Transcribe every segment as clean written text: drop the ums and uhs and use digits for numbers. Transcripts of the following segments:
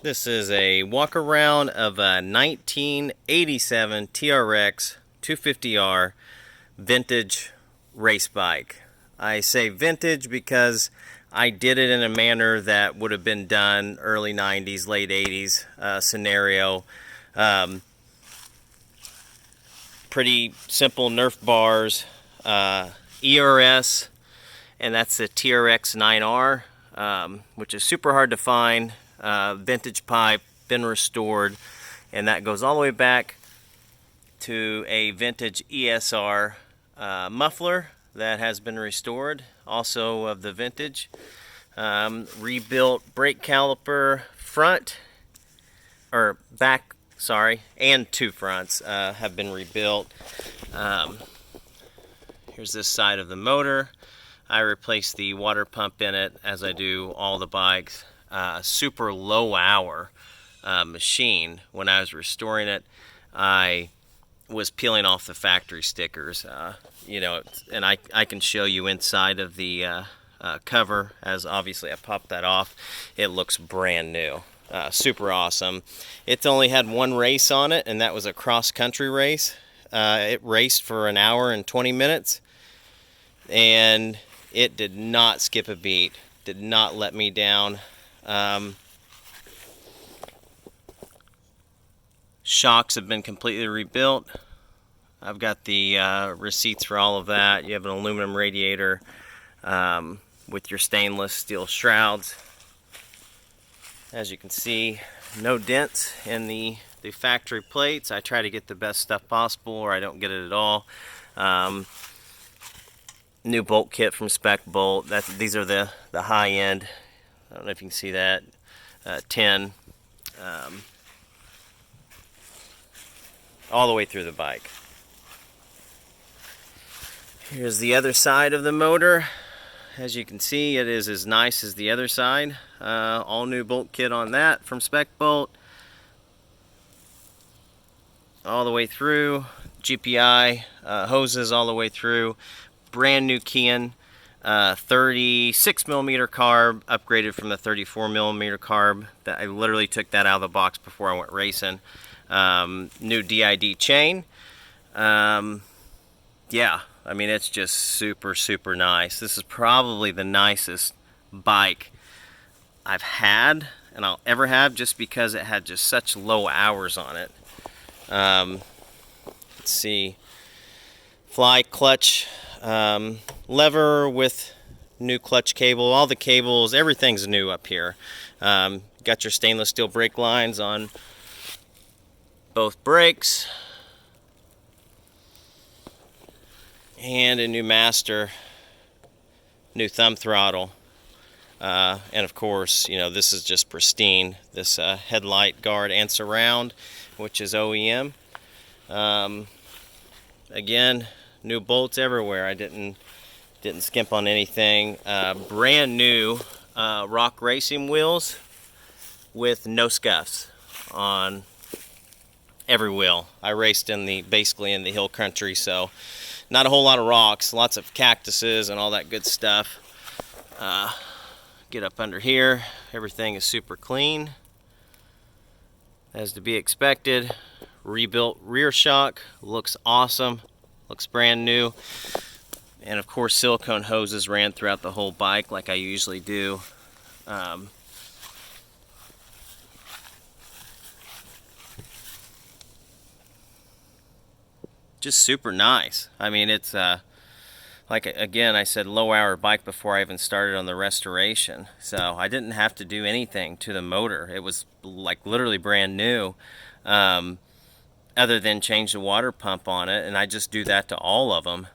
This is a walk around of a 1987 TRX 250R vintage race bike. I say vintage because I did it in a manner that would have been done early 90s, late 80s scenario. Pretty simple Nerf bars, ERS, and that's the TRX 9R, which is super hard to find. Vintage pipe, been restored, and that goes all the way back to a vintage ESR muffler that has been restored, also of the vintage. Rebuilt brake caliper front, or back, sorry, and two fronts have been rebuilt. Here's this side of the motor. I replaced the water pump in it, as I do all the bikes. Super low hour machine. When I was restoring it, I was peeling off the factory stickers, and I can show you inside of the cover, as obviously I popped that off. It looks brand new. Super awesome. It's only had one race on it, and that was a cross-country race. It raced for an hour and 20 minutes, and it did not skip a beat, did not let me down. Shocks have been completely rebuilt. I've got the receipts for all of that. You have an aluminum radiator with your stainless steel shrouds. As you can see, no dents in the factory plates. I try to get the best stuff possible, or I don't get it at all. New bolt kit from Spec Bolt. These are the high end. I don't know if you can see that. 10. All the way through the bike. Here's the other side of the motor. As you can see, it is as nice as the other side. All new bolt kit on that from Spec Bolt. All the way through. GPI hoses all the way through. Brand new Kian 36 millimeter carb, upgraded from the 34 millimeter carb. That I literally took that out of the box before I went racing. New DID chain. Yeah, I mean, it's just super nice. This is probably the nicest bike I've had and I'll ever have, just because it had just such low hours on it. Let's see, fly clutch lever with new clutch cable. All the cables, everything's new up here. Got your stainless steel brake lines on both brakes, and a new master, new thumb throttle, and of course, this is just pristine. This headlight guard and surround, which is OEM. Again, new bolts everywhere. I didn't skimp on anything. Brand new rock racing wheels with no scuffs on every wheel. I raced basically in the hill country, so not a whole lot of rocks, lots of cactuses and all that good stuff. Get up under here, everything is super clean, as to be expected. Rebuilt rear shock, looks awesome, looks brand new. And of course, silicone hoses ran throughout the whole bike like I usually do. Just super nice. I mean, it's like, again, I said, low hour bike before I even started on the restoration. So I didn't have to do anything to the motor. It was like literally brand new, other than change the water pump on it. And I just do that to all of them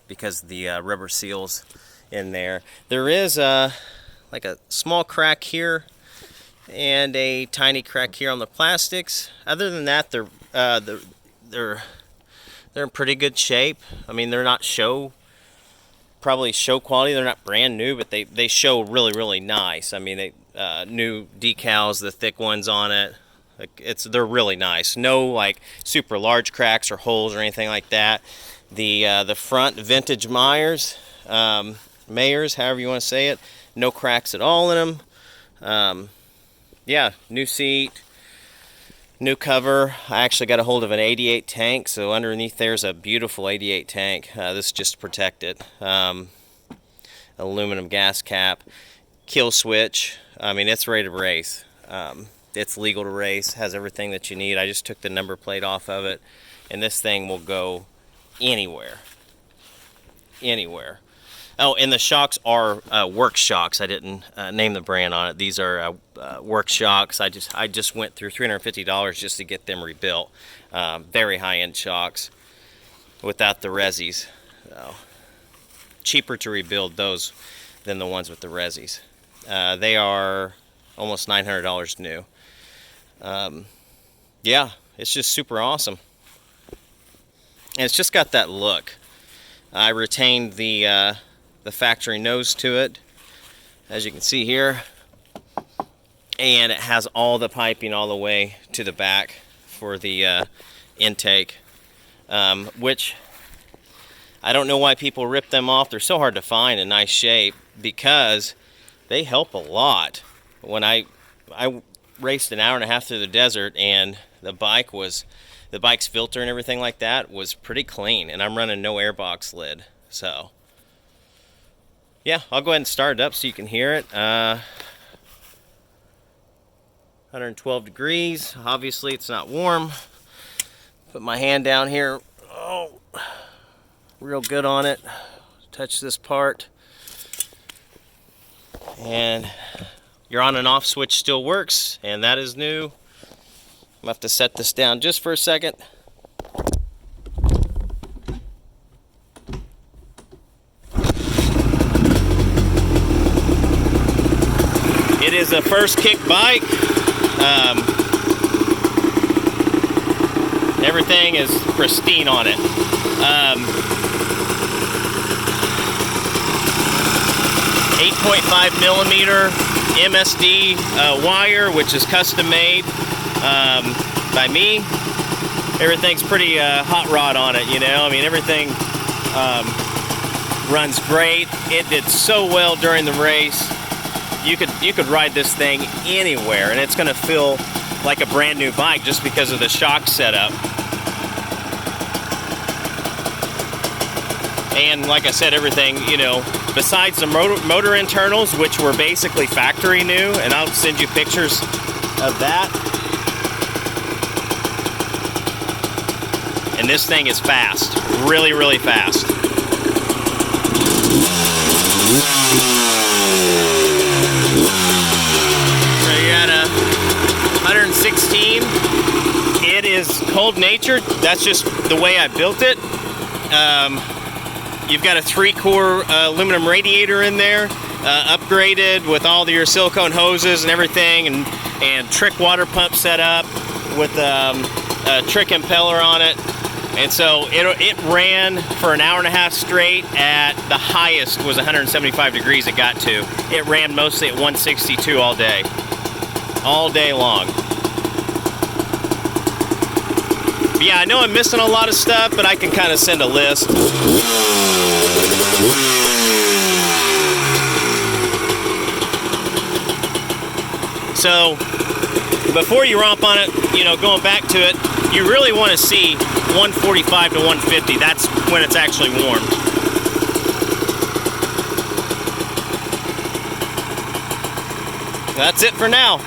because the rubber seals in there. There is like a small crack here and a tiny crack here on the plastics. Other than that, they're in pretty good shape. I mean, they're not probably show quality. They're not brand new, but they show really nice. I mean, new decals, the thick ones on it. They're really nice. No like super large cracks or holes or anything like that. The front vintage Mayers, however you want to say it, no cracks at all in them. yeah, new seat, new cover. I actually got a hold of an 88 tank, so underneath there's a beautiful 88 tank. This is just to protect it. Aluminum gas cap, kill switch. I mean, it's ready to race. It's legal to race, has everything that you need. I just took the number plate off of it, and this thing will go anywhere. Anywhere. Oh, and the shocks are work shocks. I didn't name the brand on it. These are work shocks. I just went through $350 just to get them rebuilt. Very high-end shocks without the resis. So, cheaper to rebuild those than the ones with the resis. They are almost $900 new. Yeah, it's just super awesome. And it's just got that look. I retained the factory nose to it, as you can see here, and it has all the piping all the way to the back for the intake, which I don't know why people rip them off. They're so hard to find in nice shape because they help a lot. When I raced an hour and a half through the desert, and the bike's filter and everything like that was pretty clean, and I'm running no airbox lid. So yeah, I'll go ahead and start it up so you can hear it. 112 degrees. Obviously it's not warm. Put my hand down here. Oh, real good on it. Touch this part. And your on and off switch still works, and that is new. I'm gonna have to set this down just for a second. It is a first kick bike. Everything is pristine on it. 8.5 millimeter MSD wire, which is custom made by me. Everything's pretty hot rod on it, you know. I mean, everything runs great. It did so well during the race. You could ride this thing anywhere, and it's going to feel like a brand new bike just because of the shock setup. And like I said, everything, you know, besides the motor internals, which were basically factory new, and I'll send you pictures of that. And this thing is fast, really, really fast. So you're at 116. It is cold natured. That's just the way I built it. You've got a 3-core aluminum radiator in there, upgraded with all your silicone hoses and everything, and trick water pump set up with a trick impeller on it. And so it ran for an hour and a half straight. At the highest was 175 degrees it got to. It ran mostly at 162 all day long. But yeah, I know I'm missing a lot of stuff, but I can kind of send a list. So before you romp on it, you know, going back to it, you really want to see 145 to 150. That's when it's actually warm. That's it for now.